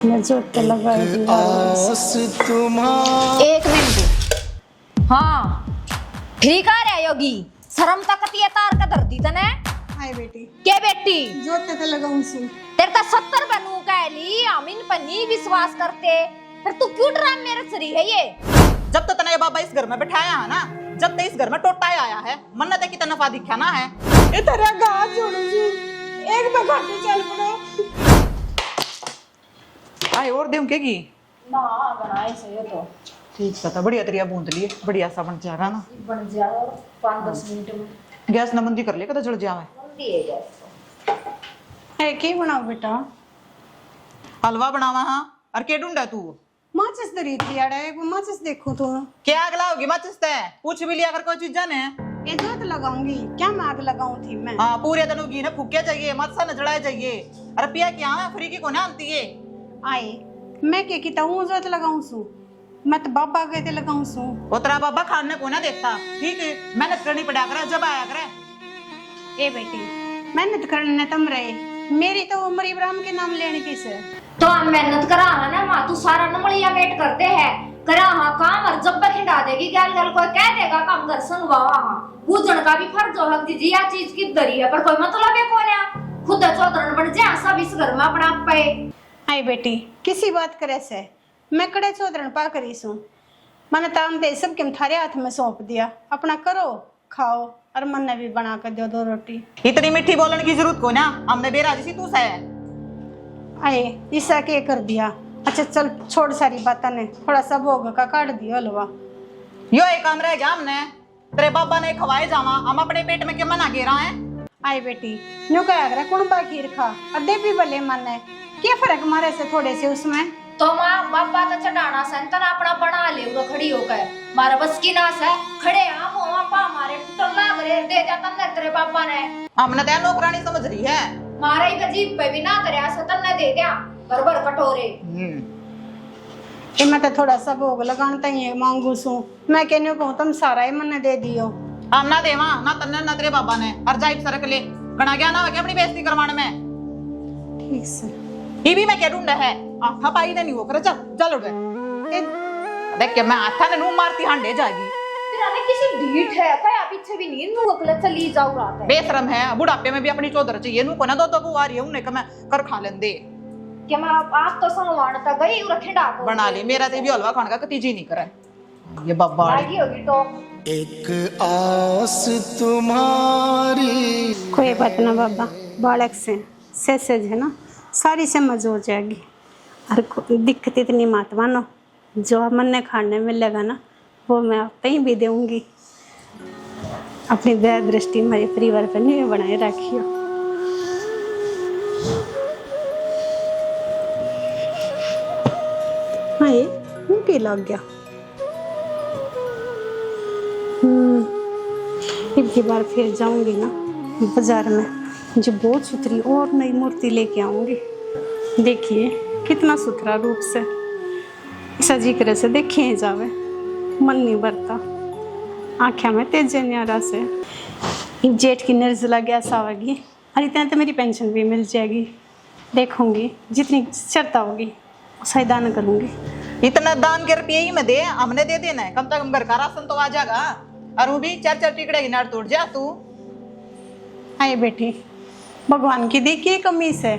जोते लगाए दिया। एक मिनट। हाँ ठीक आ रहा योगी शर्म तक तार का धरती तने। हाय बेटी के बेटी जोते तो लगाऊं सु तेरे का 70 बनू कहली हम इन पर नहीं विश्वास करते फिर तू क्यों ड्राम मेरे सरी है ये। जब तो तने बाबा इस घर में बैठाया है ना, जब तक इस घर में टोटा आया है मन्नत है कि तने नफा दिखा ना है ये तेरा गाज जोड़ू सु एक बार घाटे चल पड़ो। आए और देऊं केगी ना बनाए से ये तो ठीक सा बढ़िया तरिया बूंद लिए बढ़िया सा बन जाएगा ना। बन जाओ 5-10 मिनट में गैस न बंदी कर ले कदा जल जावे। दिए गए है की बनाओ बेटा हलवा बनावा हां और के ढूंढा तू माचिस दरी थी यार एक माचिस देखो तो क्या आग लाओगी माचिस ते पूछ भी लिया अगर कोई चीज जाने। ये जोत लगाऊंगी क्या मैं आग लगाऊं थी मैं। हां पूरे दिन घी ने फूके चाहिए मत सा नजड़ाए चाहिए। अरे पिया क्या है फ्री की कोने आंती है आए मैं के की ताऊ जोत लगाऊं सु मत बाबा गए ते लगाऊं सु वो तेरा बाबा खाने को ना देखता ठीक है मेहनत करनी पड़ा करे जब आया करे। ए बेटी मेहनत करने तुम रहे मेरी तो उम्र इब्राहिम के नाम लेने की से तो हम मेहनत करा है ना माँ तू सारा नमलिया वेट करते हैं करा हाँ काम और जब खिंडा देगी गल गल कोई कह देगा काम घर संगवावा हाँ पूजन का भी फर्ज हो लगती जी या चीज की दरी है पर कोई मतलब है कौन है खुद चौधरन बन जाए सब इस घर में अपना पे। आई बेटी किसी बात करे से मैं कड़े चौधरन पा करी सू मैंने ताम दे सब के थारे हाथ में सौंप दिया अपना करो खाओ और मन ने भी बना कर दो 2 रोटी। इतनी मीठी बोलने की जरूरत को ना हमने बेरा जैसी तू से आए ईसा के कर दिया। अच्छा चल छोड़ सारी बातें ने थोड़ा सा भोग का काट दियो हलवा। यो एक काम रह गया हमने तेरे बाबा ने खवाए जावा हम अपने पेट में क्या मना घेरा है। आई बेटी न्यू कह रहा कौन बाकी रखा और दे भी भले मन है क्या फर्क मारे से थोड़े से उसमें तो माँ बापा तो चढ़ाना संतन अपना बना ले उरो खड़ी होकर मारा बस की नास है खड़े हम पापा हमारे टुटल लाग रहे दे जाता न तेरे पापा ने हमने तो नौकरानी समझ रही है मारा ही गजीब पे भी ना तरया सतन ने दे दिया बरबर कटोरे। ये मैं तो थोड़ा सा भोग लगाना ही मांगू सू मैं कहने को तुम सारा ही मन दे दियो। हम ना देवा ना तन्ने ना तेरे बाबा ने हर जाइब सरक ले गणा गया ना हो गया अपनी बेइज्जती करवाने में। ठीक से ये भी मैं क्या ढूंढा है आथा पाई ने नहीं वो करे चल चल उठ गए देख के मैं आथा ने नू मारती हांडे जाएगी तेरा ने किसी ढीठ है क्या पीछे भी नींद नु अगले चली जाऊ रात है बेशरम है बुढ़ापे में भी अपनी चौधर चाहिए नू को ना दो बुआ रही है उन्हें का मैं कर खा लेंदे कि मैं आप तो संगवान तक गई और खिंडा को बना ली मेरा ते भी हलवा खाने का कतीजी नहीं करे ये बाबा लागी होगी तो एक आस तुम्हारी। कोई बात ना बाबा बालक से सहज है ना सारी समझ हो जाएगी और दिक्कत इतनी मत मानो जो मन ने खाने मिलेगा ना वो मैं कहीं भी दूंगी। अपनी दया दृष्टि हमारे परिवार पर नहीं बनाए रखियो। हाँ ये उनकी लग गया। एक बार फिर जाऊंगी ना बाजार में जो बहुत सुथरी और नई मूर्ति लेके आऊंगी। देखिए कितना सुथरा रूप से सजी करे से देखिए जावे मन नहीं भरता आँखें में तेज न्यारा से जेठ की निर्जला गैस आवेगी और इतना तो मेरी पेंशन भी मिल जाएगी। देखूंगी जितनी श्रद्धा होगी उसे दान करूंगी। इतना दान के रुपये ही में दे हमने दे देना है कम से कम घर का राशन तो आ जाएगा और वो भी 4-4 टिकड़े गिनार तोड़ जा तू। हाय बेटी भगवान की देखिए कमी से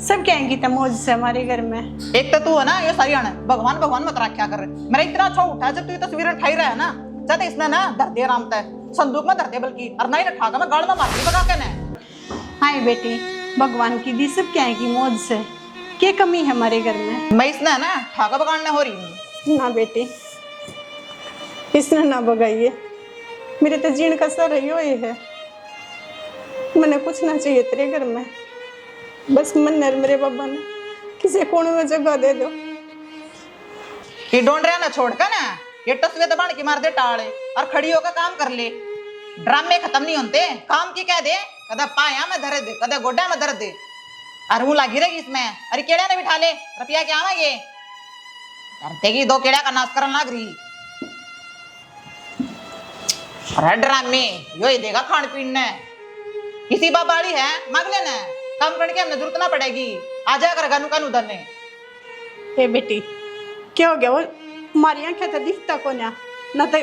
सब कहेंगी तो मौज से हमारे घर में। एक तो तू है ना ये सारी आना भगवान भगवान मत रखा कर मेरा इतना अच्छा उठा जब तू ये तस्वीर उठाई रहा है ना चाहते इसने ना धर दे आराम तय संदूक में धर दे बल्कि और नहीं रखा मैं गाड़ में मारती बगा के ने। हाय बेटी भगवान की दी सब कहेंगी मौज से क्या कमी है हमारे घर में। मैं इसने ना ठाका बगाड़ने हो रही ना बेटी इसने ना बगाइए मेरे तो जीण का सर ही हुए है मैंने कुछ ना चाहिए तेरे घर में बस मन नर मेरे बाबा ने किसी कोने में जगह दे दो। ये ढूंढ रहा ना छोड़ कर ना ये टसवे दबाण की मार दे टाले और खड़ी होकर काम कर ले ड्रामे खत्म नहीं होते काम की कह दे कदा पाया में धर दे कदा गोड्या में धर दे और वो लागी रहेगी इसमें अरे केड़ा ने बिठा ले रुपया क्या आवा ये धरते की 2 केड़ा का नाश करने लग रही। अरे ड्रामे यो ही देगा खान पीन ने किसी बाबाड़ी है मांग लेना काम करने की हमने जरूरत ना पड़ेगी आ जाया करेगा नु कानू धरने ए बेटी क्या हो गया? वो हमारी आंखें तो दिखता को ना तो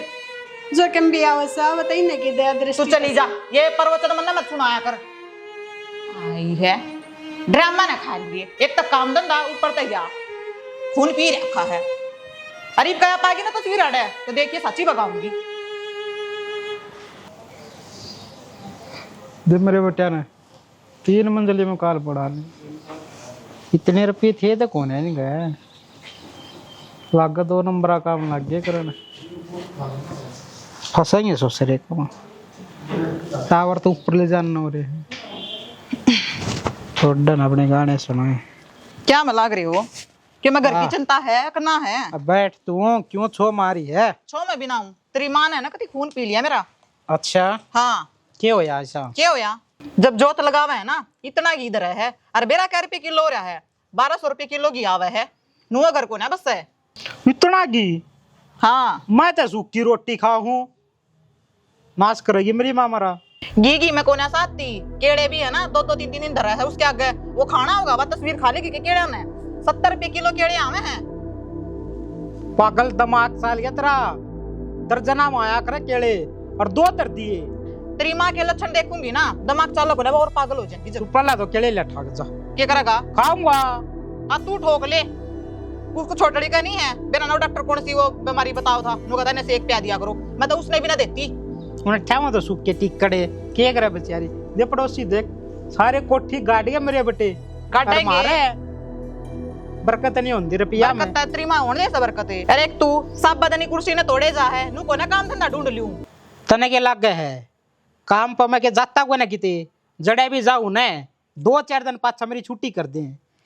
जो कम भी आवसा बताई ना कि दया तू दृष्टि चली जा, ये प्रवचन मन मत सुनाया कर। आई है ड्रामा ना खा लिए, एक तो काम धंधा ऊपर तक जा खून पी रखा है। अरे कया पाएगी ना तस्वीर अड़े तो देखिए सच्ची बगाऊंगी। जब मेरे बेटा ने 3 मंजिले में काल पड़ा ले, इतने रुपये थे तो कौन है नहीं गया, लाग 2 नंबर काम लग गया करने, फंसेंगे ससुरे को टावर तो ऊपर ले जाना हो रहे हैं। छोड़ अपने गाने सुनाए। क्या मैं लाग रही हो कि मैं घर की चिंता है कि ना है? अब बैठ तू, क्यों छो मारी है? छो मैं बिना हूँ, तेरी माँ ने ना कभी खून पी लिया मेरा। अच्छा हाँ क्या हो या ऐसा? क्या होया? जब जोत लगावा है ना इतना की इधर है, अरे बेरा क्या रुपये किलो हो रहा है, 1200 रुपये किलो की आवा है, नुआ घर को ना बस है इतना की? हाँ मैं तो सूखी रोटी खाऊ हूँ, नाश करेगी मेरी माँ मरा। घी में कोना साथी केड़े भी है ना 2-3 दिन धरा है, उसके आगे वो खाना होगा, वह तस्वीर खा लेगी केड़े ने 70 रुपये किलो केड़े आवे हैं। पागल दिमाग साल गया तेरा, दर्जना माया करे केड़े और 2 दर दिए। तेरी माँ के लक्षण देखूंगी ना दिमाग चालू हो और पागल हो जाएगी। तू पहला तो केले ले ठग जा। क्या करेगा? खाऊंगा। हाँ तू ठोक ले, उसको छोटड़ी का नहीं है बिना ना डॉक्टर कौन सी वो बीमारी बताओ था, नु कहता ने एक प्या दिया करो, मैं तो उसने भी ना देती। उन्हें ठेवा तो सूख के टिकड़े के करे बेचारी, दे पड़ोसी देख सारे कोठी गाड़ियां मेरे बेटे काटेंगे। मारे बरकत नहीं होती रुपया में। बरकत तेरी माँ होने से बरकत है। अरे तू सब बदनी कुर्सी ने तोड़े जा है, नु को ना काम धंधा ढूंढ लूं। तने के लग गए है काम पर, मैं के जाता को ना किते जड़े भी जाऊं ने 2-4 दिन पाछा मेरी छुट्टी कर दे।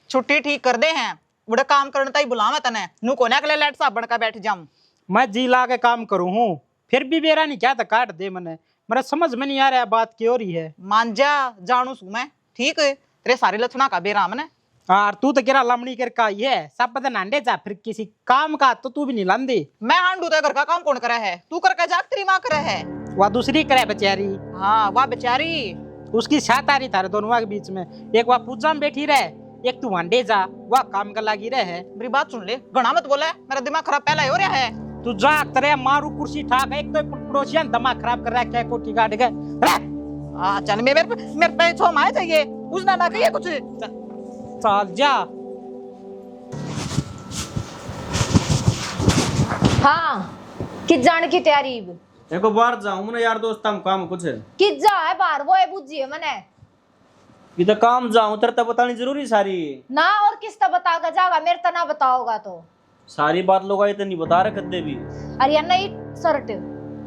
छुट्टी ठीक कर दे हैं, बड़ा काम करने ताई बुलावा तने, नु को ना अगले लेट साबण का बैठ जाऊं। मैं जी ला के काम करूं हूं, फिर भी बेरा नहीं क्या था काट दे मने, मेरा समझ में नहीं आ रहा बात की हो रही है। मान जा जानू सू मैं, ठीक है तेरे सारे लक्षणा का बेरा मने। यार तू तो किरा लमड़ी कर का ये सब पता नांडे जा, फिर किसी काम का तो तू भी नहीं लांदी। मैं हांडू तो घर का काम कौन करे है? तू करके जाग तेरी माँ करे है। वह दूसरी करे बेचारी। हाँ वाह बेचारी, उसकी साथ आ रही थारे दोनों के बीच में, एक वह पूजा में बैठी रहे, एक तू वनडे जा, वह काम का लगी रहे। मेरी बात सुन ले, घना मत बोला, मेरा दिमाग खराब पहले हो रहा है। तू जा तेरे मारू कुर्सी ठाक, एक तो पड़ोसियां दिमाग खराब कर रहा है, कोठी काट गए। चल मेरे पे छो माए चाहिए, उसने ना कहिए कुछ। चल जा। हाँ किस जाने की तैयारी? देखो बाहर जाऊं मैं यार दोस्त, हम काम कुछ है किस जा है बाहर, वो है बुझिए मने इधर काम जाऊं तेरे तो बतानी जरूरी सारी ना, और किस तरह बतागा जागा, मेरे तो ना बताओगा तो सारी बात लोग आए तो नहीं बता रहे कदे भी। अरे यार नहीं शर्ट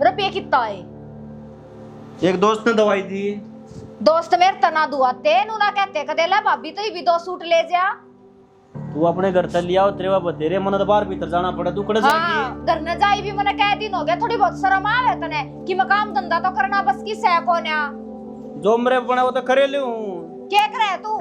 रुपये कितना है? एक दोस्त ने दवाई दी, दोस्त मेरे तना दुआते नु ना कहते कदे ला भाभी तो भी 2 सूट ले जा। तू अपने घर तक लिया तेरे बाप तेरे मन तो बाहर भीतर जाना पड़ा, तू कड़े हाँ, घर न जाई भी मने कह दिन हो गया, थोड़ी बहुत शर्म आवे तने कि मैं काम धंधा तो करना बस की सह कोन्या जो मेरे बना वो तो करे ले हूं। क्या करे तू?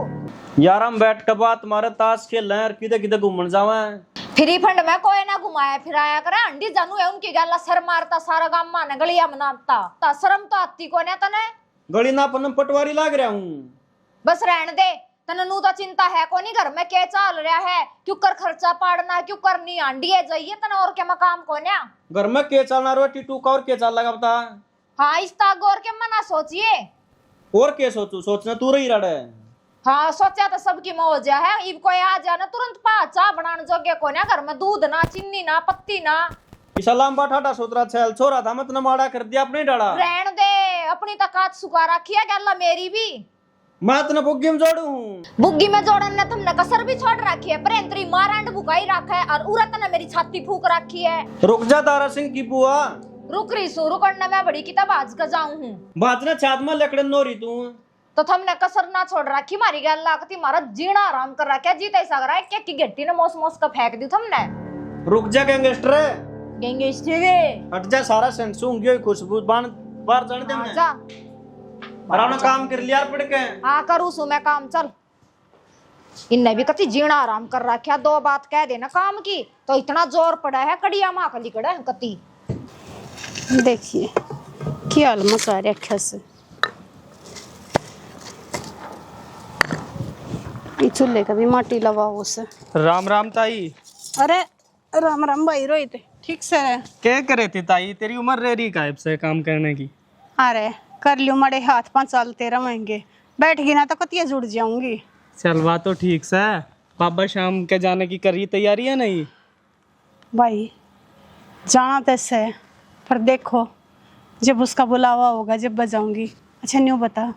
यार हम बैठ के बात मारे ताश खेल रहे हैं, किधर किधर घूमने जावा है। फ्री फंड में कोई ना घुमाया फिराया करे, अंडी जानू है उनकी गल्ला सर मारता सारा गांव माने गलिया मनाता ता शर्म तो आती कोने तने। गली ना पन पटवारी लाग रहा हूं, बस रहने दे, तने नू तो चिंता है कोनी घर में क्या चल रहा है, क्यों कर खर्चा पाड़ना, क्यों करनी आंडी है जाइए तने और के मकाम कोन्या घर में के चलना रोटी टूका और के चल लगा बता। हाँ इस ताग और के मना सोचिए, और के सोचू सोचना तू रही रहा है। हाँ सोचा तो सबकी मौज है, इब कोई आ जाना तुरंत पा चा बनाने जोगे कोन्या, घर में दूध ना चीनी ना पत्ती ना। इसालाम बाठाटा सोतरा छल छोरा था मत न माड़ा कर दिया अपने डाला। रहने दे, अपनी तकात सुखा रखी है गल्ला मेरी भी, मैं तो बुग्गी में जोड़ू बुग्गी में जोड़न ने तुमने कसर भी छोड़ रखी है, परेंतरी मारंड बुकाई रखा है और उरत ने मेरी छाती फूक रखी है। रुक जा तारा सिंह की बुआ, रुक रही सू, रुकने मैं बड़ी किताब आज का जाऊं हूँ। बात ना छात में लकड़न नोरी तू तो तुमने कसर ना छोड़ रखी, मारी गल लागती मारा जीना आराम कर रखा है, जीता ही सग रहा है क्या की गट्टी ने मोस मोस का फेंक दी तुमने। रुक जा गैंगस्टर गेंगे इसके हट जा, सारा सेंट सूंघी खुशबू बाण बाहर जाने दे मैं जा आराम काम कर लिया पड़ के। हाँ करूँ सू मैं काम, चल इनने भी कति जीना आराम कर रखा, 2 बात कह देना काम की तो इतना जोर पड़ा है, कड़िया माँ कली कड़ा है कति। देखिए क्या हाल मचा रखा से, चूल्हे का भी माटी लगा उसे। राम राम ताई। अरे राम राम भाई रोहित, ठीक से रहे? क्या करे थी ताई, तेरी उम्र रह रही गायब से काम करने की। अरे कर लियो, मड़े हाथ 5 साल तेरा महंगे बैठ गई ना तो कतिया जुड़ जाऊंगी। चल बात तो ठीक से है। पापा शाम के जाने की करी तैयारी है नहीं? भाई जाना तैसे है, पर देखो जब उसका बुलावा होगा जब बजाऊंगी। अच्छा न्यू बता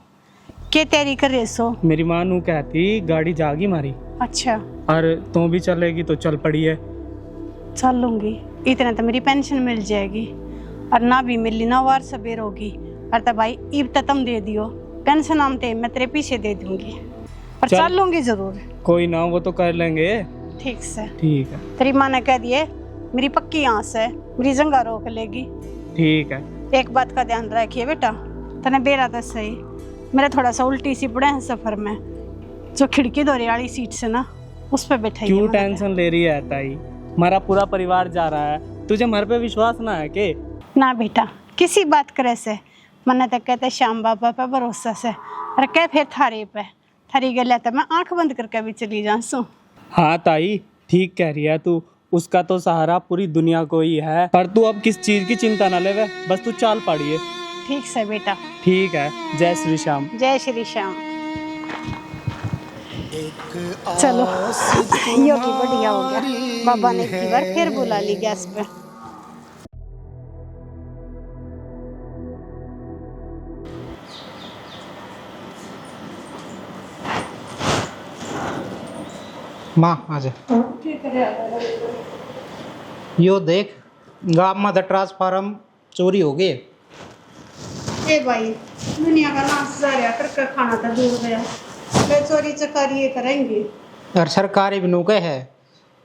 के तैयारी कर रहे सो? मेरी माँ नू कहती गाड़ी जागी मारी। अच्छा और तू भी चलेगी तो चल पड़ी है। चल लूंगी, इतना तो मेरी पेंशन मिल जाएगी, और ना भी मिली ना वार सबेर होगी। और तो भाई ईब तो तुम दे दियो, पेंशन आमते मैं तेरे पीछे दे दूंगी, पर चल लूंगी जरूर। कोई ना, वो तो कर लेंगे। ठीक से। ठीक है। तेरी माँ ने कह दिए मेरी पक्की आस है, मेरी जंगा रोक लेगी। ठीक है। एक बात का ध्यान रखिए बेटा, तने बेरा तो सही, मेरा थोड़ा सा उल्टी सी पड़े हैं सफर में, जो खिड़की दौरे वाली सीट से ना उस पर बैठा। क्यों टेंशन ले रही है ताई? हमारा पूरा परिवार जा रहा है, तुझे हमारे पे विश्वास ना है के? ना बेटा, किसी बात करे से मन तक कहते श्याम बाबा पे भरोसा से, और कह फिर थारे पे थारी गले तो मैं आंख बंद करके भी चली जाऊँ। हाँ ताई ठीक कह रही है तू, उसका तो सहारा पूरी दुनिया को ही है। पर तू अब किस चीज की चिंता ना ले, बस तू चाल पड़ी है। ठीक से बेटा। ठीक है। जय श्री श्याम। जय श्री श्याम। चलो यो भी बढ़िया हो गया, बाबा ने एक बार फिर बुला ली गैस पे। माँ आजा। यो देख गाँव में ट्रांसफार्म चोरी हो गए। ए भाई दुनिया का नाश जाया करके खाना तो दूर गया, ले चोरी चकारी ये करेंगे। और सरकारी भी नुके है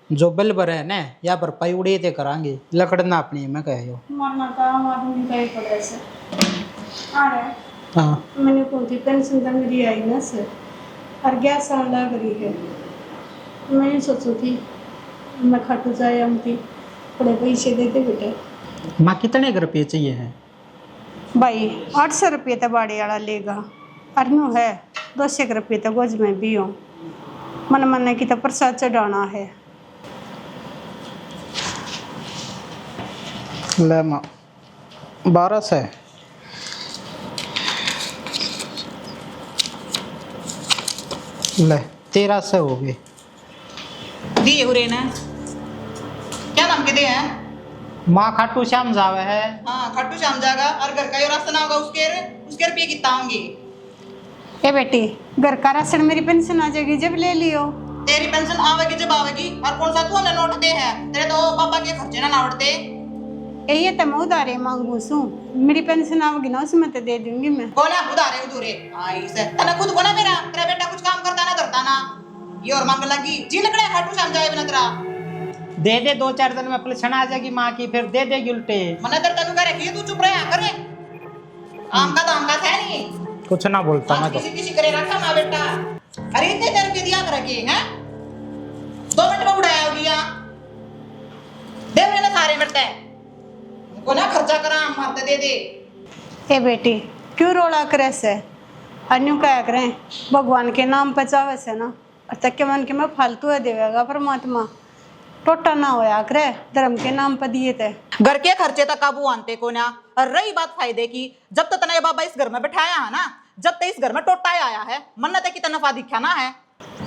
जो बिल भरे है ना या भरपाई उड़े थे करांगे, लकड़ना अपनी मैं कह यो मरना का आदमी का ही पड़े से आ रहे। हाँ मैंने कौन थी पेंशन तो मेरी आई ना से, और गैस आने लग रही है। मैंने सोची थी मैं खटू जाए हम थी, थोड़े पैसे देते बेटे। माँ कितने रुपये चाहिए हैं? भाई 800 रुपये तो बाड़ी वाला लेगा, और यूँ है 200 रुपये तो गोज में भी हो, मन मन की तो प्रसाद चढ़ाना है। ले माँ 1200। ले 1300 हो गए। दिए हुए ना, क्या नाम के दे हैं? माँ खाटू श्याम जावे है। हाँ खट्टू श्याम जाएगा, और घर का यो रास्ता ना होगा उसके रुपये कितना होंगे? ए बेटी घर का राशन मेरी पेंशन आ जाएगी जब ले लियो। तेरी पेंशन आवेगी जब आवेगी, और कौन सा तू हमें नोट दे है? तेरे तो पापा के खर्चे ना नावड़ते। ये तो मैं उधारे मांगू सू, मेरी पेंशन आवेगी ना उसमें तो दे दूंगी मैं। कौन है उधारे उधूरे? आई से तने खुद को ना मेरा तेरा बेटा कुछ काम करता ना धरता ना, ये और मांग लगी जी लकड़े खट्टू श्याम जाए बिना तेरा। दे दे 2-4 दिन में पलछन आ जाएगी माँ की, फिर दे देगी उल्टे। मने तेरे तनु करे कि तू चुप रहा करे, आम का तो आम का था नहीं, कुछ ना बोलता मैं तो। किसी किसी करे रखा माँ बेटा। अरे इतने तेरे के दिया कर रखे हैं, 2 मिनट में उड़ाया हो गया, दे मेरे ना सारे मिलते हैं को ना खर्चा करा मारते दे दे। ए बेटी क्यों रोला करे से, अन्यू क्या करें भगवान के नाम पे चावे से ना, और तक के मन के मैं फालतू है देवेगा परमात्मा, टोटा ना होया करे धर्म के नाम पर दिए थे। घर के खर्चे तक काबू आनते को ना। और रही बात फायदे की, जब तक तने बाबा इस घर में बैठाया है ना, जब तक इस घर में टोटा आया है, मन्नत है कि नफा दिखा ना है।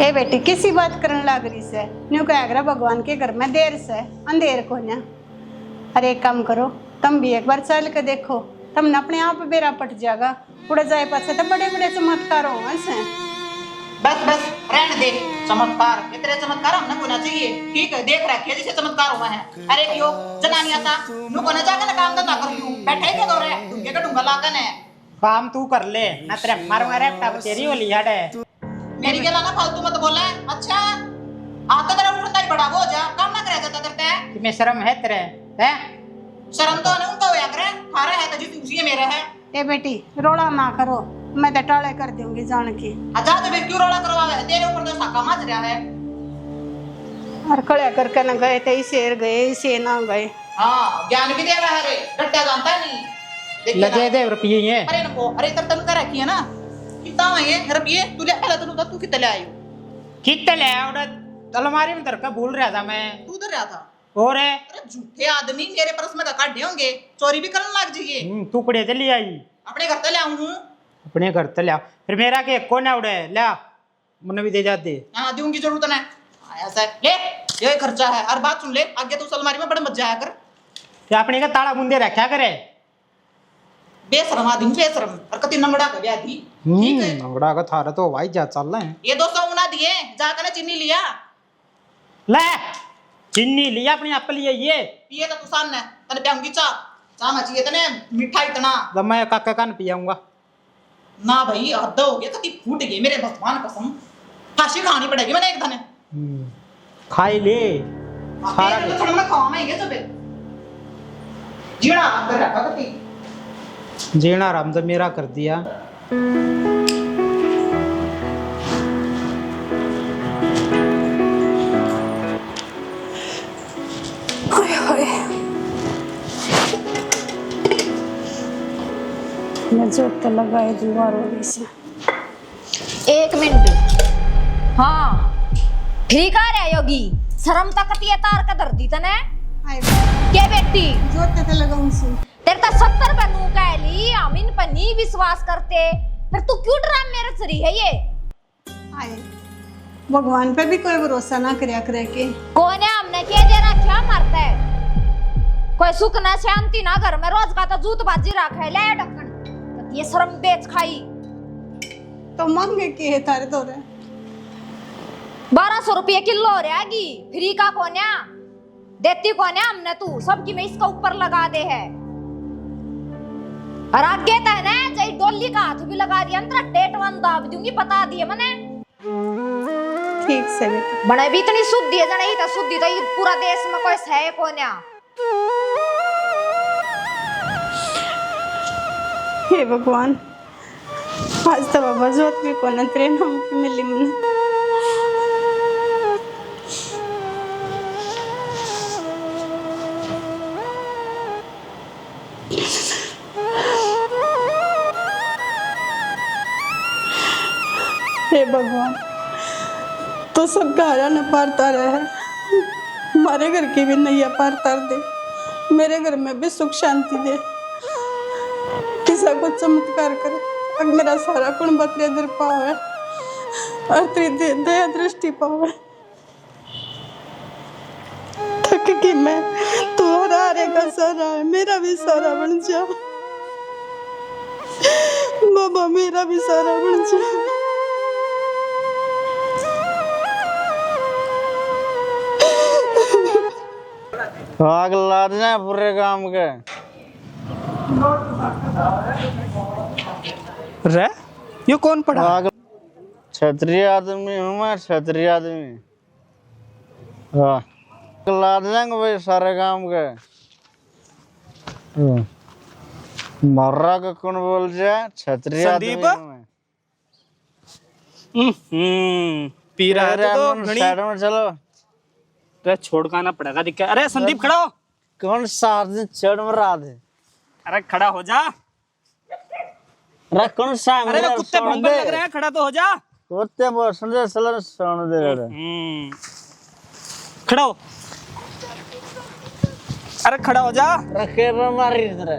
ए बेटी किसी बात करने लग रही से, न्यू क्या करे भगवान के घर में देर से अंधेर को ना। अरे एक काम करो तुम भी एक बार चल के देखो, तुमने अपने आप बेरा पट जाएगा, उड़ जाए पासे तो बड़े बड़े चमत्कार होंगे से। बस बस रहने दे चमत्कार, इतने चमत्कार हमने होना चाहिए। ठीक है देख रखे जैसे चमत्कार हुआ है। अरे क्यों जनानी आता नु को ना जाकर ना काम धंधा कर लूं, बैठे के दौरे ढूंढे का ढूंगा लाकर है काम तू कर ले ना, तेरे मारूंगा रे टप तेरी वाली याद है। मेरी गला ना फालतू मत बोला है। अच्छा आता तेरा उठता ही बड़ा हो जा, काम ना करे जाता करता है। तुम्हें शर्म है तेरे है? शर्म तो नहीं उनका होया करे, खारे है तो जिस उसी मेरे है। ए बेटी रोड़ा ना करो, मैं तो टाले कर दूंगी जान की। अच्छा तो फिर क्यों रोला करवावे? तेरे ऊपर तो साका मच रहा है। और कड़े करके न गए थे, इसे गए इसे ना गए। हाँ ज्ञान भी दे रहा है रे, डट्टा जानता नहीं। लगे दे रुपये ये। अरे नको, अरे तब तन कर रखी है ना, कितना है ये रुपये? तू ले पहले तू कितने ले आई? कितने ले आवड़ा अलमारी में धरका भूल रहा था मैं। तू उधर रहा था? और है अरे झूठे आदमी, मेरे पर्स में काटे होंगे, चोरी भी करने लग जाइए। टुकड़े चली आई अपने घर तले आऊं हूँ। अपने घर तक लिया, फिर मेरा के कौन है उड़े लिया, मुन्ने भी दे जाते। हाँ दूंगी, जरूरत नहीं आया सर, ले ये खर्चा है। और बात सुन ले, आगे तू अलमारी में बड़े मत जाया कर। क्या अपने का ताला मुंदे रखा करे। बेशरम आदमी, बेशरम, और कति नंगड़ा का ब्याह दी। ठीक है, नंगड़ा का थारा तो भाई जा चल रहे हैं। ये 200 उना दिए, जाकर चीनी लिया, ले चीनी लिया अपने आप लिए ये पिए तो तू सामने तने प्याऊंगी चाह में चाहिए तने मीठा इतना। जब मैं काका कान पियाऊंगा ना भाई, हद हो गया, कति फूट गए मेरे भगवान कसम। फांसी खानी पड़ेगी मैंने एक धने। खाई ले सारा तो थोड़ा ना खावाएंगे सब। जीना अंदर रखा कति जीना आराम से मेरा कर दिया। मैं जोत तो लगाए दीवार हो गई से। 1 मिनट। हाँ फ्री का रहा योगी, शर्म तक ये तार का दर्द दी तने के बेटी जोत तो लगाऊं से। तेरे तो 70 बनू का ली, हम इन पर नहीं विश्वास करते, फिर तू क्यों ड्राम मेरे सरी है ये। आए भगवान पे भी कोई भरोसा ना करया करे के। कौन है हमने के दे रखा मरता है, कोई सुख ना शांति ना घर में, रोज का तो जूत बाजी रखा है, ले ढक्कन ये शर्म बेच खाई। तो मांगे के है तारे तो रे 1200 रुपये किलो रहेगी, फ्री का कोन्या देती कोन्या हमने, तू सबकी में इसका ऊपर लगा दे है। और आगे तो है ना जय डोली का हाथ भी लगा दिया, अंतरा डेट वन दाब दूंगी, बता दिए मैंने। ठीक से बेटा। बड़े भी इतनी शुद्धि है, जने ही तो शुद्धि तो पूरा देश में कोई है कोन्या। हे भगवान, आज तो बाबा जोत भी कोना तेरे नाम पे मिली मुझे। हे भगवान, तो सब गारा न पारता रहे, हमारे घर की भी नैया पार कर दे, मेरे घर में भी सुख शांति दे, किसा को चमत्कार कर। अब मेरा सारा कुण बतरे दर पावे और तेरी दया दृष्टि पावे। थक गई मैं, तू हरारे का सारा है, मेरा भी सारा बन जा बाबा, मेरा भी सारा बन जा। आग ला देना पूरे काम के। रे ये कौन पढ़ा? आग क्षत्रिय आदमी हूँ मैं, क्षत्रिय आदमी। हाँ ला देंगे भाई सारे काम के। मर्रा का कौन बोल जाए, क्षत्रिय आदमी हूँ मैं। पी रहा है तो घड़ी साइड में चलो, तो छोड़ का ना पड़ेगा दिक्कत। अरे संदीप खड़ा हो। कौन सा आदमी चढ़ में रहा थे? अरे खड़ा हो जा। अरे कौन सा? अरे वो कुत्ते भौंकने लग रहे हैं, खड़ा तो हो जा। कुत्ते बोल दे चलो सोने दे रहे। खड़ा हो। अरे खड़ा हो जा। रखे मारी इधर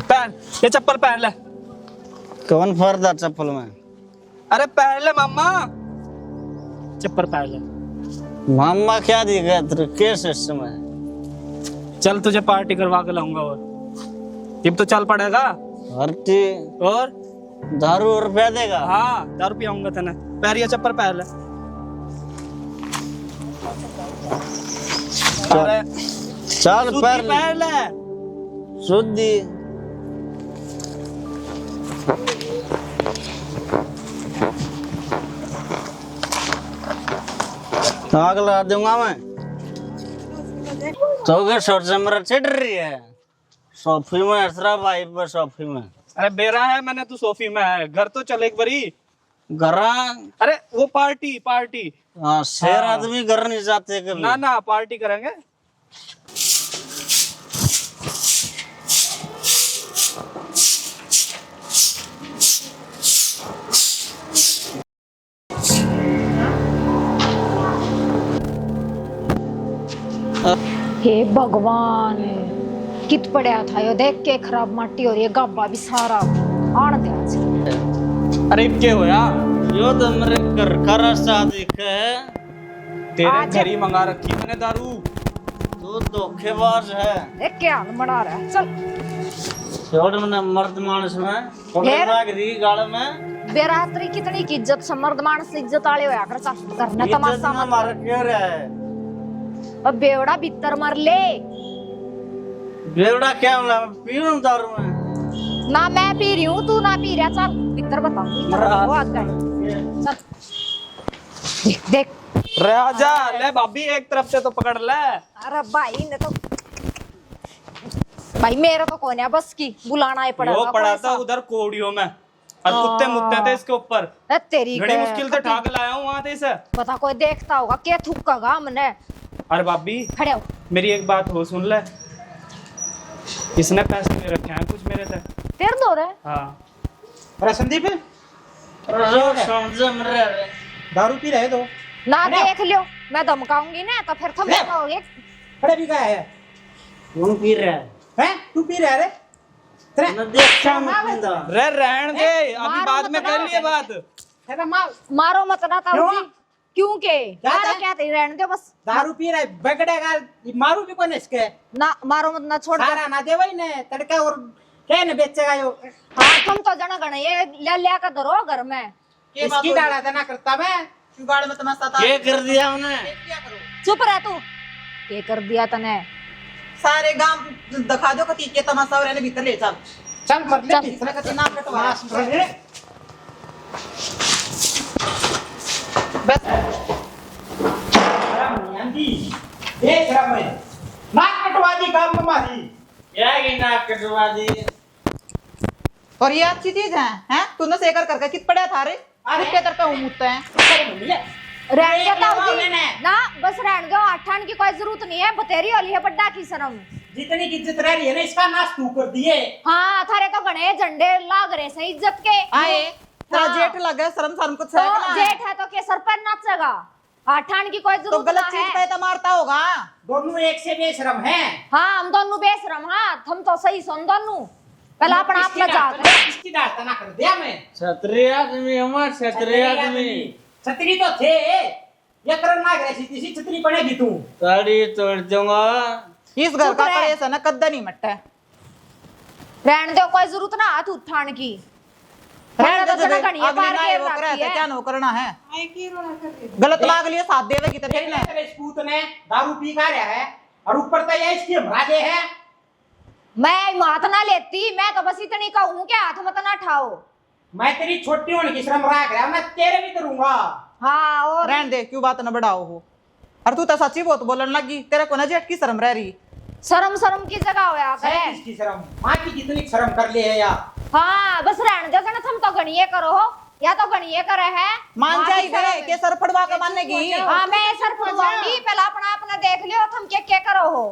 पहन ये चप्पल पहन ले। कौन फरदा चप्पल में? अरे पहन ले मामा, चप्पल पहन ले। मामा क्या दिखा तेरे केस इसमें? चल तुझे पार्टी करवा के लाऊंगा। और अब तो चल पड़ेगा। हरती और दारू रुपया देगा? हाँ 10 रुपया आऊंगा तेने। पैर या चप्पल पहन ले। अरे चल पैर पहन ले। शुद्धि आग लगा दूंगा मैं। तो क्या शॉर्ट से मेरा चिढ़ रही है? सोफी में असरा भाई पर सोफी में। अरे बेरा है मैंने, तू सोफी में है। घर तो चल एक बारी। घरा अरे वो पार्टी पार्टी। हाँ शेर आदमी घर नहीं जाते कभी। ना ना पार्टी करेंगे। हे भगवान, कित पड़ा था यो, देख के खराब माटी और ये गब्बा भी सारा आन दे आज। अरे क्या होया? यो तो मेरे घर का रास्ता दिखे है। तेरे घर ही मंगा रखी मैंने दारू। तू धोखेबाज है। देख के हाल मना रहा है, चल। छोड़ मैंने मर्द मानस में पकड़ना गिरी गाल में। बेरात्री कितनी की इज्जत से मर्द मानस से इज्जत आले होया कर, चल करना तमाशा मत मार क्यों रहा है? अब बेवड़ा भीतर मर ले। बेवड़ा क्या होला? पीऊं दारू में। ना मैं पी रही हूँ, तू ना पी रहा, चल भीतर बता। वो आ गए, चल देख देख। राजा ले भाभी, एक तरफ से तो पकड़ ले। अरे भाई ने तो, भाई मेरा तो कौन है बस की, बुलाना ही पड़ा। वो पड़ा था उधर कोड़ियों में और कुत्ते मुत्ते थे इसके ऊपर। तेरी बड़ी मुश्किल से ठाक लाया हूँ वहां से इसे। पता कोई देखता होगा, क्या थूकेगा हमने। अरे भाभी खड़े हो। मेरी एक बात हो सुन ले, इसने पैसे ले रखे हैं कुछ मेरे से। तेरे दो रे। हाँ अरे संदीप, समझ मेरे दारू पी रहे तो ना देख लियो, मैं धमकाऊंगी ना तो फिर तुम बताओगे। खड़े भी गया है। कौन पी रहा है? हैं? तू पी रहा है रे? तेरे मैं देखा मत पींदा। रे रहन दे, अभी बाद में कर लिए बात। तेरा माल मारो मत ना ताऊ जी, क्यों के क्या मारो, था? क्या थे रहने दो बस। दारू पी रहा है, बगड़ेगा। मारू भी कौन इसके? ना मारो मत ना, छोड़ दे। सारा ना दे वही ने तड़का और क्या ने बेचेगा यो? हाँ तुम तो जना गणे ये ले लिया कर धरो घर में। इसकी डाला था ना करता मैं। जुगाड़ में तमाशा था। क्या कर दिया हमने? क्या करो? चुप रह तू, ये कर दिया तने। सारे गांव दिखा दो कती के तमाशा और भीतर ले चल। चल मत ले, चल। इसने कति नाम कटवा। बस देख रहा मैं, नाक कटवा दी काम में मारी। क्या की नाक कटवा दी? और ये अच्छी चीज है, हैं? तूने सेकर करके कित पड़ा था रे? कुत्ते तरफ मुत्ते हैं। रहने दो ताऊ जी, ना बस रहने दो। आठान की कोई जरूरत नहीं है, बतेरी वाली है बड्डा की शर्म। जितनी की इज्जत रह रही है ना, इसका नाश तू कर दिए। हाँ थारे तो गणे झंडे लाग रहे से इज्जत के। आए तेरा हाँ। जेठ लगे, शर्म शर्म कुछ तो है कि ना? जेठ है तो के सर पर नाचेगा। आठान की कोई तो जरूरत गलत ना चीज पे है। तो मारता होगा। दोनों एक से बेशरम हैं। हाँ हम दोनों बेशरम, हाँ हम तो सही सुन दोनों। पहले अपना आप में जाग। इसकी डालता ना कर दिया मैं। क्षत्रिय आदमी हमार क्षत्रिय आदमी। छतरी तो थे, ये करन ना गए सी छतरी पड़ेगी तू। ताड़ी तोड़ दूंगा। इस घर चुप का रह। कलेश है ना, कद्दा नहीं मटता है। रहने दो, कोई जरूरत ना हाथ उठाने की। रहने दे तो जना दे, गणी है, अगली पार ना के वो करे रखी तो है। क्या नो करना है? गलत लाग लियो साथ देवेगी तो तेरी ना। तेरे स्पूत ने दारू पी का रहा है और ऊपर तो ये इसकी राजे है। मैं हाथ ना लेती, मैं तो बस इतनी कहूँ कि हाथ मत ना ठाओ। मैं तेरी छोटी होने की शर्म रख रहा, मैं तेरे भी करूंगा। हाँ और रहने दे, क्यों बात न बढ़ाओ हो। और तू तो सच्ची बहुत बोलने लगी, तेरे को ना जेठ की शर्म रह रही। शर्म शर्म की जगह होया करे। इसकी शर्म माँ की कितनी शर्म कर ली है यार। हाँ बस रहने दो जना, तुम तो गणिये करो हो या तो गणिये करे है। मान माँ की जाए शर्म है। के सर फड़वा के मानने की। हाँ मैं सर फुलवाऊंगी, पहले अपना अपना देख लियो तुम क्या करो हो।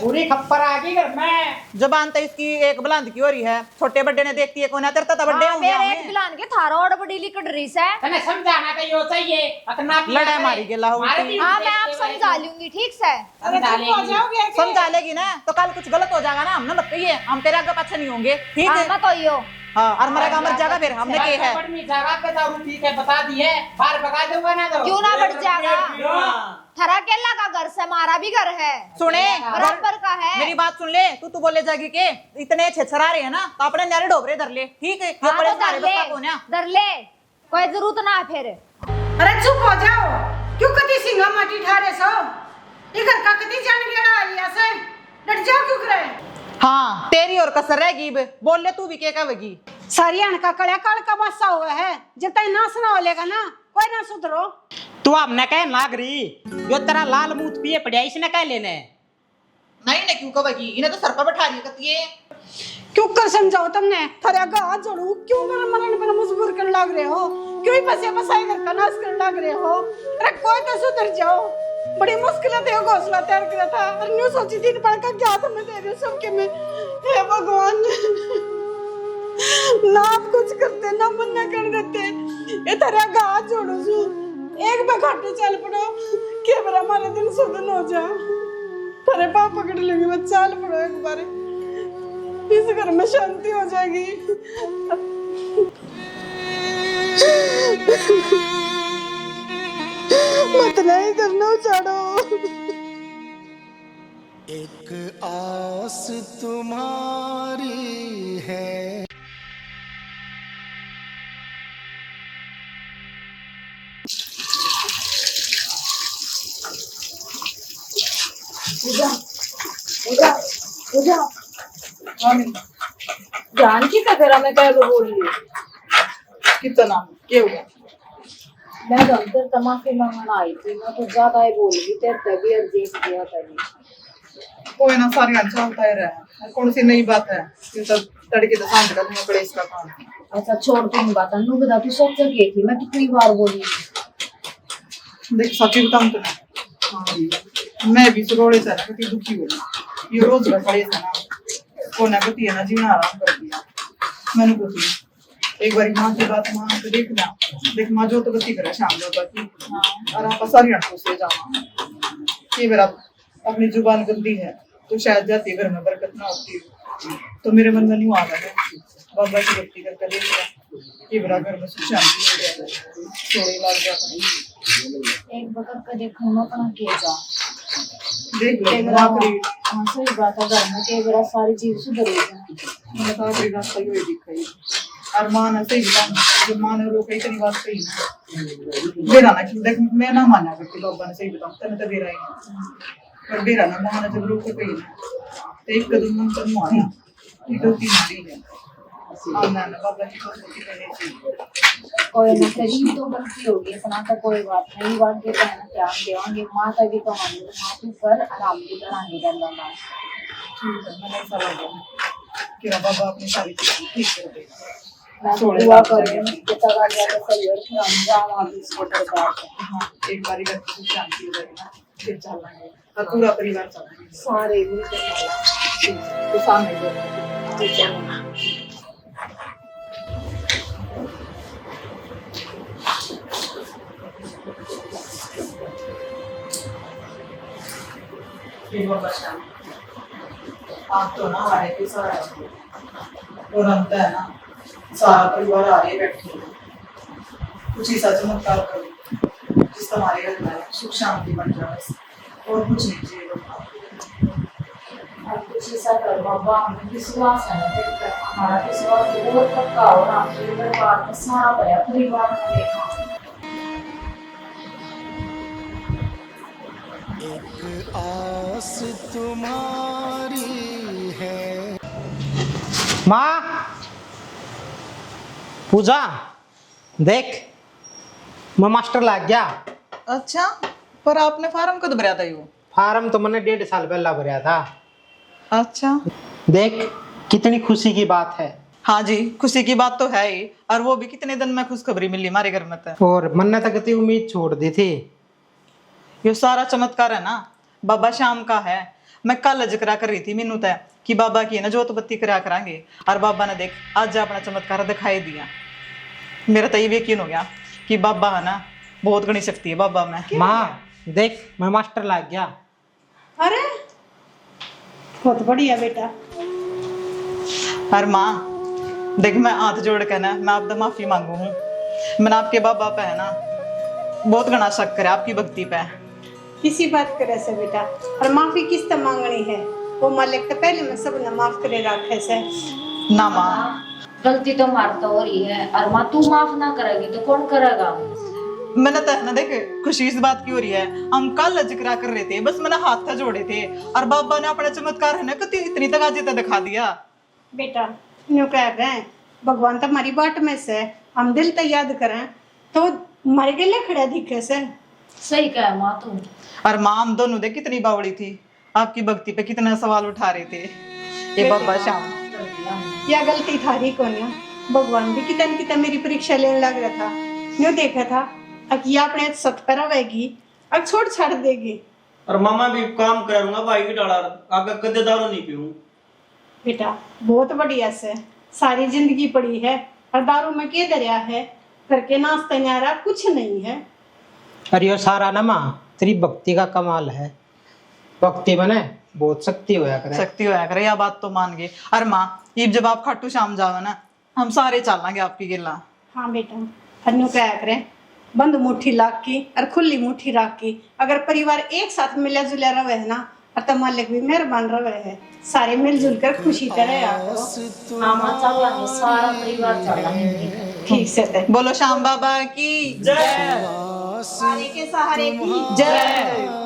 पूरी खप्पर आ गई घर में। जबान तो इसकी एक बुलंद की हो रही है, छोटे बड्डे ने देखती है, कौन तेरे तो बड्डे हाँ, होंगे मेरे एक हमें। बिलान के थारो और बड़ी लिकड़ रही से। तने समझाना का यो चाहिए अपना लड़ाई मारी गेला हो उल्टी। हाँ मैं आप समझा लूंगी ठीक से। समझा लेगी ना तो कल कुछ गलत हो जाएगा ना, हमने मत कहिए, हम तेरे आगे पीछे नहीं होंगे, ठीक हाँ है? मत होइयो। हाँ, और मरेगा मर जाएगा फिर, हमने के है। बड़ी जगह पे दारू पी के बता दिए, बाहर भगा दूंगा ना तो। क्यों ना बढ़ जाएगा? थारा केला का घर से हमारा भी घर है, सुने बराबर का है। मेरी बात सुन ले, तू बोले जाएगी के इतने छेछरा रहे हैं ना, तो अपने न्यारे डोबरे धर ले, ठीक है? हाँ बड़े तो सारे डर ले, बच्चा कौन है? डर ले, कोई जरूरत ना है फिर। अरे चुप हो जाओ, क्यों कति सिंगा माटी ठारे सो? ये घर का कति जान गया आलिया से, डट जाओ क्यों करे? हाँ तेरी और कसर रहेगी, बोल ले तू भी क्या कहेगी? सारी अणका कड़या काल का बासा हुआ है, जब तक नाश ना हो लेगा ना, कोई ना सुधरो। तू हमने कह नाग रही, जो तेरा लाल मूत पिए पड़िया इसने कह लेने। नहीं ना क्यों कहेगी, इन्हें तो सर पर बैठा रही कती है। क्यों कर समझाओ तुमने? थारे आगे हाथ जोड़ू, क्यों मेरे मरण पर मजबूर कर लग रहे हो? क्यों ही बसे बसाए घर का नाश कर लग रहे हो? अरे कोई तो सुधर जाओ। बड़ी मुश्किल है घोसला तैयार किया था, और न्यू सोची दिन पड़ का क्या तुम्हें दे रही हूँ सबके में। हे भगवान, ना आप कुछ करते ना मन्ना कर देते, ये तेरा हाथ जोड़ू सु, एक बार घाटे चल पड़ो, के बरा हमारे दिन सुधन हो जा। तेरे पाप पकड़ लेंगे, मैं चाल पड़ो एक बार, इस घर में शांति हो जाएगी। मत नहीं करना उचाड़ो। एक आस तुम्हारी है। जान की तगड़ा मैं क्या बोल रही हूँ। कितना क्या हो गया? मैं घर पर माफी मांगना आई थी, मैं कुछ ज्यादा ही बोल गई, तेरे तभी एडजस्ट किया तभी। कोई ना, सारी चलता ही रहा, कौन सी नई बात है? ये सब तड़के तो शांत करने पड़े इसका काम। अच्छा छोड़, तुम बात नू बता, तू सोच सके थी मैं कितनी बार बोली। देख सच्ची बताऊं तो हाँ, मैं भी सुरोड़े से ना कति दुखी हुई। ये रोज बड़े से ना कोना कति है ना जीना आराम कर दिया। मैंने पूछी एक बार माँ की बात मान के देखना, देख माँ जो तो गति करे शाम को बाकी और आप सारी हटो से जाना कि मेरा अपनी जुबान गंदी है तो शायद जाती घर में बरकत ना होती। तो मेरे मन में नहीं आ रहा है बाबा की भक्ति करके देख रहा कि मेरा घर में सुख शांति हो गया, थोड़ी लाग जाता। एक बकत का देखो ना अपना केगा देख लो आखिरी हाँ सही बात है, घर में के बड़ा सारी चीज सुधरेगी। मैं तो आखिरी रास्ता ही दिखाई और माँ ने सही बताऊं, जो माँ ने रोका इतनी बात सही ना बेरा ना क्यों देख मैं ना माना करती बाबा ने सही बताऊं तेने तो बेरा ही पर बेरा ना माँ ने जब रोक कही ना तो एक कदम मन पर मुँह आया ये तो तीन मारी है आना ना बाबा की कसौटी करनी चाहिए। कोई ना तेरी तो गलती होगी, इतना तो कोई बात नहीं, बात के कहना ध्यान देवांगे माँ का भी तो हम माफी पर आराम की तरह नहीं करना मैं। ठीक है मैंने ऐसा लगा कि बाबा अपनी सारी चीजें ठीक कर दे। मैं दुआ करूँ कि तब आ गया तो सही है, फिर हम जाओ अभी इसको दरबार पे। हाँ एक बारी करके सुख शांति हो जाएगी ना फिर चल लेंगे और पूरा परिवार चल लेंगे सारे मिलकर चला। तो सामने जो आप तो ना हमारे के सारा और अंत है ना सारा परिवार आ रहे बैठे कुछ ही सच चमत्कार करो जिस हमारे घर में सुख शांति बन जाए और कुछ नहीं चाहिए अब कुछ ऐसा कर बाबा, हमें विश्वास है ना, हमारा विश्वास बहुत पक्का हो रहा है, दरबार में सारा भया परिवार ने देखा। एक आस तुम्हारी है। माँ पूजा देख मैं मास्टर लाग गया। अच्छा पर आपने फार्म कब भरा था यो? फार्म तो मैंने 1.5 साल पहला भरा था। अच्छा देख कितनी खुशी की बात है। हाँ जी खुशी की बात तो है ही और वो भी कितने दिन में खुशखबरी मिली हमारे घर में तो। और मैंने तक इतनी उम्मीद छोड़ दी थी। ये सारा चमत्कार है ना बाबा शाम का है। मैं कल जिक्र कर रही थी मीनू तय कि बाबा की ना जोत बत्ती करा करांगे और बाबा ने देख आज अपना चमत्कार दिखाई दिया। मेरा तो ये यकीन हो गया कि बाबा है ना बहुत घनी शक्ति है बाबा में। माँ देख मैं मास्टर लाग गया। अरे बहुत बढ़िया बेटा। और माँ देख मैं हाथ जोड़ के ना मैं आपसे माफी मांगू हूँ। मैंने आपके बाबा पे है ना बहुत घना शक करे आपकी भक्ति पे। किसी बात करे से बेटा, और माफी किस तरह मांगनी है? वो मालिक तो पहले में सब ना माफ करे रखे से ना माँ गलती तो मारता हो रही है और माँ तू माफ ना करेगी तो कौन करेगा? मैंने तो ना देख खुशी इस बात की हो रही है हम कल जिक्र कर रहे थे बस मैंने हाथ था जोड़े थे और बाबा ने अपना चमत्कार है ना कति इतनी तक आज दिखा दिया। बेटा यूँ कह रहे हैं भगवान तो हमारी बाट में से, हम दिल तो याद करें तो मर गए खड़ा दिखे से। सही कहा माँ तू। और माँ हम दोनों देख कितनी बावड़ी थी आपकी भक्ति पे कितना सवाल उठा रहे थे ये बाबा श्याम। या गलती थारी को नहीं, भगवान भी कितन कितन मेरी परीक्षा लेने लग रहा था। यूँ देखा था अब ये अपने सत पर आवेगी अब छोड़ छाड़ देगी। और मामा भी काम करूंगा भाई की डाला आगे कदे दारू नहीं पीऊं। बेटा बहुत बढ़िया से सारी जिंदगी पड़ी है और दारू में के दरिया है करके नाश्ता न्यारा कुछ नहीं है। अरे यो सारा ना माँ तेरी भक्ति का कमाल है। भक्ति बने बहुत शक्ति होया करे। शक्ति होया करे, या बात तो मान गए। अरे माँ, ये जब आप खाटू श्याम जाओ ना, हम सारे चलेंगे आपकी गिल्ला। हाँ बेटा, अन्यू क्या करें, बंद मुट्ठी लाग की और खुली मुट्ठी राख की। अगर परिवार एक साथ मिला जुला रहे है ना, और तो मालिक भी मेहरबान रहे है, सारे मिलजुल कर खुशी करे करो। हाँ माँ चलेंगे, सारा परिवार चलेंगे। ठीक से ते। बोलो श्याम बाबा की जय, सारे के सहारे की जय।